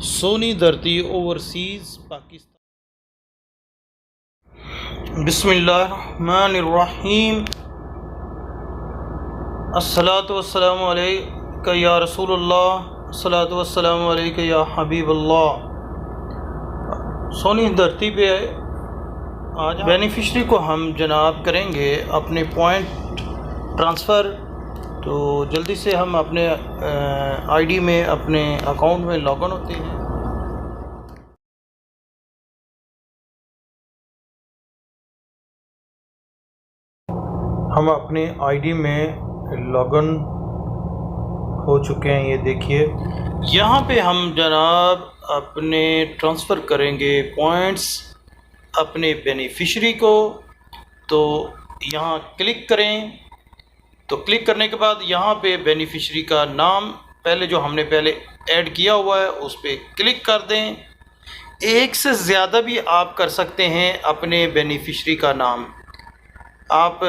सोनी धरती ओवरसीज़ पाकिस्तान। बिस्मिल्लाहिर्रहमानिर्रहीम। अस्सलातु वस्सलामु अलैका या रसूलुल्लाह, अस्सलातु वस्सलामु अलैका या हबीबल्लाह। सोनी धरती पे आज बेनिफिशरी को हम जनाब करेंगे अपने पॉइंट ट्रांसफ़र। तो जल्दी से हम अपने आईडी में अपने अकाउंट में लॉगिन होते हैं। हम अपने आईडी में लॉगिन हो चुके हैं। ये देखिए यहाँ पे हम जनाब अपने ट्रांसफ़र करेंगे पॉइंट्स अपने बेनिफिशरी को। तो यहाँ क्लिक करें। तो क्लिक करने के बाद यहाँ पे बेनिफिशरी का नाम पहले जो हमने पहले ऐड किया हुआ है उस पर क्लिक कर दें। एक से ज़्यादा भी आप कर सकते हैं अपने बेनिफिशरी का नाम। आप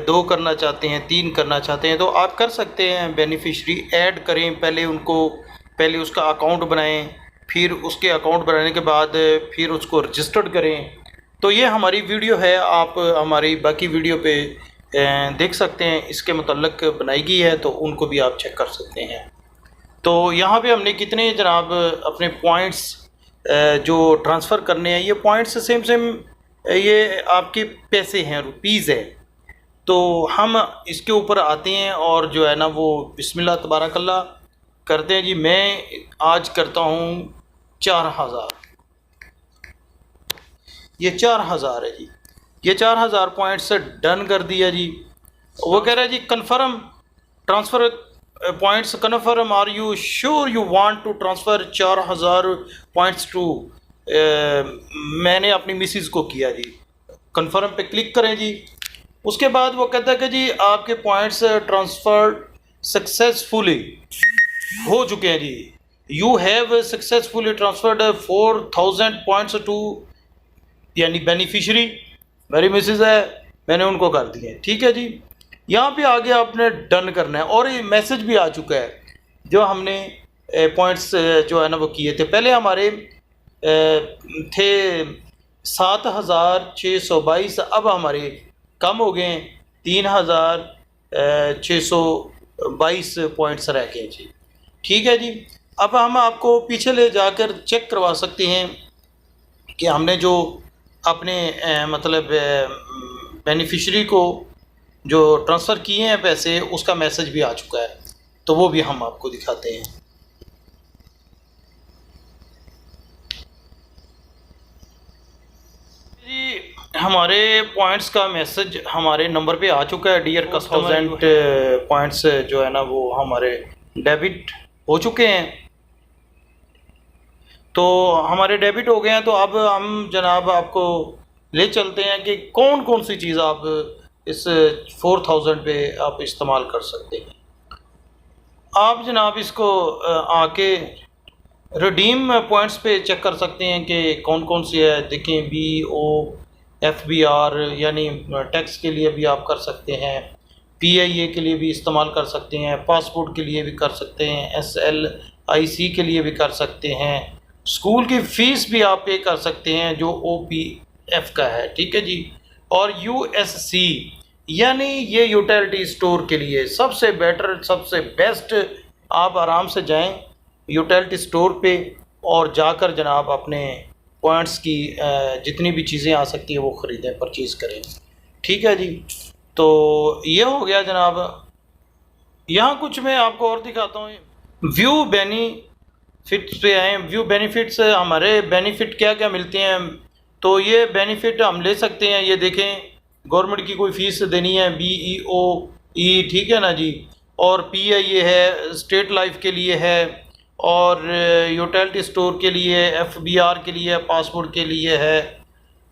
2 करना चाहते हैं, 3 करना चाहते हैं तो आप कर सकते हैं। बेनिफिशरी ऐड करें, पहले उसका अकाउंट बनाएं, फिर उसके अकाउंट बनाने के बाद फिर उसको रजिस्टर्ड करें। तो ये हमारी वीडियो है, आप हमारी बाकी वीडियो पे देख सकते हैं, इसके मुतल्लिक़ बनाई गई है तो उनको भी आप चेक कर सकते हैं। तो यहाँ पे हमने कितने जनाब अपने पॉइंट्स जो ट्रांसफ़र करने हैं, ये पॉइंट्स सेम ये आपके पैसे हैं, रुपीज़ है। तो हम इसके ऊपर आते हैं और जो है ना वो बिस्मिल्लाह तबारकल्लाह करते हैं जी। मैं आज करता हूँ 4000। ये 4000 है जी। ये 4000 पॉइंट्स डन कर दिया जी। वो कह रहा है जी confirm transfer points confirm, are you sure you want to transfer 4000 points to. मैंने अपनी मिसिज़ को किया जी। कन्फर्म पे क्लिक करें जी। उसके बाद वो कहता है कि जी आपके पॉइंट्स ट्रांसफ़र सक्सेसफुली हो चुके हैं जी। You have successfully transferred 4000 points to, यानी बेनिफिशरी मेरी मिसिज़ है, मैंने उनको कर दिए। ठीक है जी। यहाँ पे आगे आपने डन करना है और ये मैसेज भी आ चुका है जो हमने पॉइंट्स जो है ना वो किए थे। पहले हमारे थे 7622, अब हमारे कम हो गए 3622 पॉइंट्स रह गए जी। ठीक है जी। अब हम आपको पीछे ले जाकर चेक करवा सकते हैं कि हमने जो अपने मतलब बेनिफिशरी को जो ट्रांसफ़र किए हैं पैसे, उसका मैसेज भी आ चुका है। तो वो भी हम आपको दिखाते हैं। जी हमारे पॉइंट्स का मैसेज हमारे नंबर पे आ चुका है। डियर कस्टमर, पॉइंट्स जो है ना वो हमारे डेबिट हो चुके हैं। तो हमारे डेबिट हो गए हैं। तो अब हम जनाब आपको ले चलते हैं कि कौन कौन सी चीज़ आप इस 4000 पे आप इस्तेमाल कर सकते हैं। आप जनाब इसको आके रिडीम पॉइंट्स पे चेक कर सकते हैं कि कौन कौन सी है। देखें BOFBR यानी टैक्स के लिए भी आप कर सकते हैं, PIA के लिए भी इस्तेमाल कर सकते हैं, पासपोर्ट के लिए भी कर सकते हैं, SLIC के लिए भी कर सकते हैं, स्कूल की फ़ीस भी आप पे कर सकते हैं जो OPF का है। ठीक है जी। और USC यानी ये यूटिलिटी स्टोर के लिए सबसे बेटर, सबसे बेस्ट। आप आराम से जाएं यूटिलिटी स्टोर पे और जाकर जनाब अपने पॉइंट्स की जितनी भी चीज़ें आ सकती है वो ख़रीदें, परचेज़ करें। ठीक है जी। तो ये हो गया जनाब। यहाँ कुछ मैं आपको और दिखाता हूँ। व्यू बेनिफिट्स पे आए। व्यू बेनिफिट्स, हमारे बेनिफिट क्या क्या मिलते हैं। तो ये बेनिफिट हम ले सकते हैं। ये देखें, गवर्नमेंट की कोई फ़ीस देनी है, BEOE, ठीक है ना जी। और PIA है, स्टेट लाइफ के लिए है, और यूटिलिटी स्टोर के लिए, FBR के लिए, पासपोर्ट के लिए है,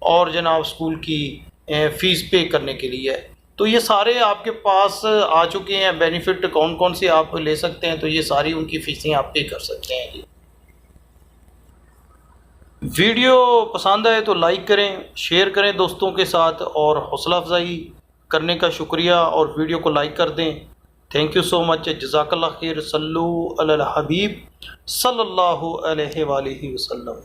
और जनाब स्कूल की फ़ीस पे करने के लिए है। तो ये सारे आपके पास आ चुके हैं बेनिफिट। कौन कौन से आप ले सकते हैं, तो ये सारी उनकी फ़ीसें आप पे कर सकते हैं जी। वीडियो पसंद आए तो लाइक करें, शेयर करें दोस्तों के साथ, और हौसला अफजाई करने का शुक्रिया, और वीडियो को लाइक कर दें। Thank you so much. जज़ाकल्लाह खैर। सल्लु अलल हबीब सल्लल्लाहु अलैहि वसल्लम।